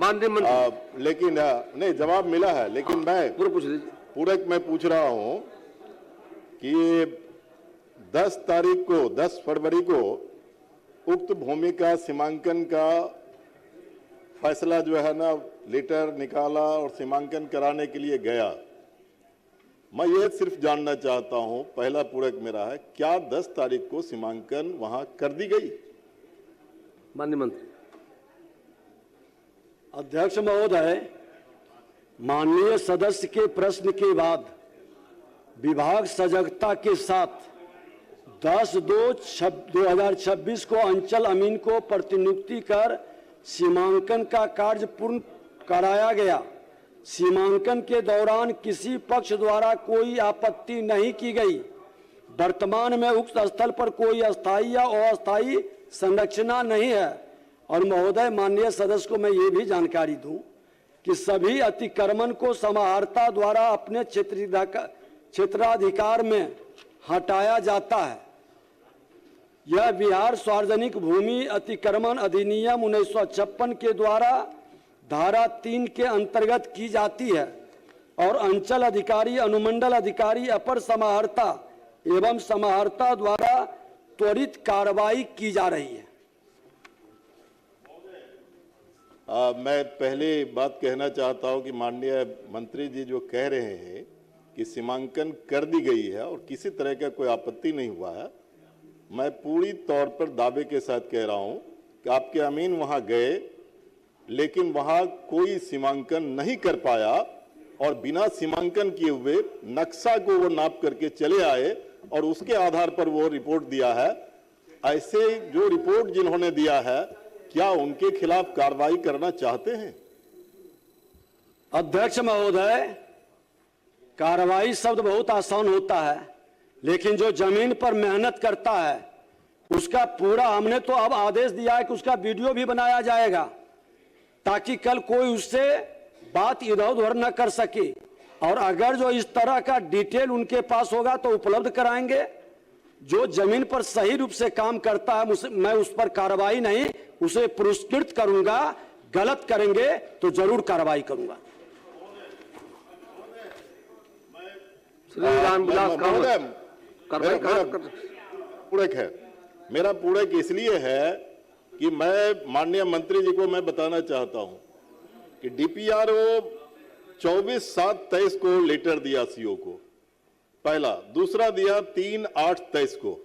माननीय मंत्री लेकिन नहीं जवाब मिला है, लेकिन मैं पूछ लीजिए। पूरक में पूछ रहा हूं कि 10 फरवरी को उक्त भूमि का सीमांकन का फैसला जो है ना, लेटर निकाला और सीमांकन कराने के लिए गया। मैं ये सिर्फ जानना चाहता हूं, पहला पूरक मेरा है, क्या 10 तारीख को सीमांकन वहां कर दी गई? माननीय मंत्री। अध्यक्ष महोदय, माननीय सदस्य के प्रश्न के बाद विभाग सजगता के साथ 10/2/2026 को अंचल अमीन को प्रतिनियुक्ति कर सीमांकन का कार्य पूर्ण कराया गया। सीमांकन के दौरान किसी पक्ष द्वारा कोई आपत्ति नहीं की गई। वर्तमान में उक्त स्थल पर कोई अस्थायी या अस्थायी संरचना नहीं है। और महोदय, माननीय सदस्य को मैं ये भी जानकारी दूं कि सभी अतिक्रमण को समाहर्ता द्वारा अपने क्षेत्राधिकार में हटाया जाता है। यह बिहार सार्वजनिक भूमि अतिक्रमण अधिनियम 1956 के द्वारा धारा 3 के अंतर्गत की जाती है और अंचल अधिकारी, अनुमंडल अधिकारी, अपर समाहर्ता एवं समाहर्ता द्वारा त्वरित कार्रवाई की जा रही है। मैं पहले बात कहना चाहता हूं कि माननीय मंत्री जी जो कह रहे हैं कि सीमांकन कर दी गई है और किसी तरह का कोई आपत्ति नहीं हुआ है, मैं पूरी तौर पर दावे के साथ कह रहा हूं कि आपके अमीन वहां गए, लेकिन वहां कोई सीमांकन नहीं कर पाया और बिना सीमांकन किए हुए नक्शा को वो नाप करके चले आए और उसके आधार पर वो रिपोर्ट दिया है। ऐसे जो रिपोर्ट जिन्होंने दिया है, क्या उनके खिलाफ कार्रवाई करना चाहते हैं? अध्यक्ष महोदय, कार्रवाई शब्द बहुत आसान होता है, लेकिन जो जमीन पर मेहनत करता है उसका पूरा, हमने तो अब आदेश दिया है कि उसका वीडियो भी बनाया जाएगा ताकि कल कोई उससे बात इधर उधर न कर सके। और अगर जो इस तरह का डिटेल उनके पास होगा तो उपलब्ध कराएंगे। जो जमीन पर सही रूप से काम करता है मैं उस पर कार्रवाई नहीं, उसे पुरस्कृत करूंगा। गलत करेंगे तो जरूर कार्रवाई करूंगा। पूरक है मेरा, पूरक इसलिए है कि मैं माननीय मंत्री जी को मैं बताना चाहता हूं कि डीपीआरओ 24/7/23 को लेटर दिया सीओ को, पहला। दूसरा दिया 3/8/23 को,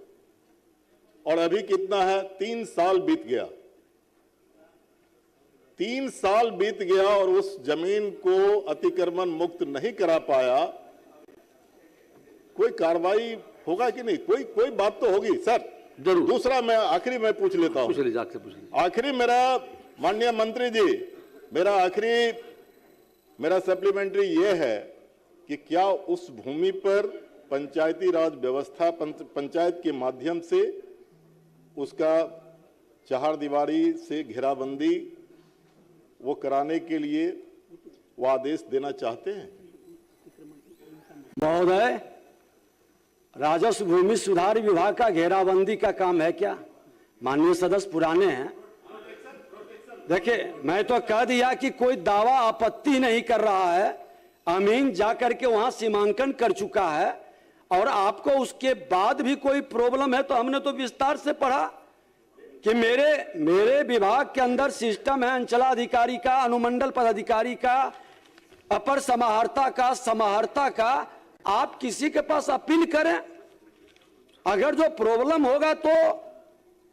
और अभी कितना है, 3 साल बीत गया। 3 साल बीत गया और उस जमीन को अतिक्रमण मुक्त नहीं करा पाया। कोई कार्रवाई होगा कि नहीं? कोई बात तो होगी सर, जरूर। दूसरा मैं आखिरी में पूछ लेता हूं, आखिरी मेरा माननीय मंत्री जी, मेरा सप्लीमेंट्री ये है कि क्या उस भूमि पर पंचायती राज व्यवस्था, पंचायत के माध्यम से उसका चहारदीवारी से घेराबंदी वो कराने के लिए वो आदेश देना चाहते हैं? महोदय, राजस्व भूमि सुधार विभाग का घेराबंदी का काम है क्या? माननीय सदस्य पुराने हैं। देखिए, मैं तो कह दिया कि कोई दावा आपत्ति नहीं कर रहा है। अमीन जाकर के वहां सीमांकन कर चुका है और आपको उसके बाद भी कोई प्रॉब्लम है तो हमने तो विस्तार से पढ़ा कि मेरे विभाग के अंदर सिस्टम है अंचलाधिकारी का, अनुमंडल पदाधिकारी का, अपर समाहर्ता का, समाहर्ता का। आप किसी के पास अपील करें, अगर जो प्रॉब्लम होगा तो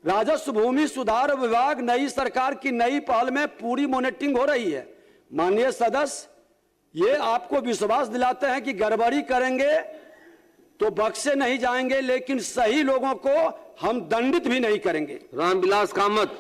राजस्व भूमि सुधार विभाग, नई सरकार की नई पहल में पूरी मॉनिटरिंग हो रही है। माननीय सदस्य, ये आपको विश्वास दिलाते हैं कि गड़बड़ी करेंगे तो बख्शे नहीं जाएंगे, लेकिन सही लोगों को हम दंडित भी नहीं करेंगे। रामविलास कामत।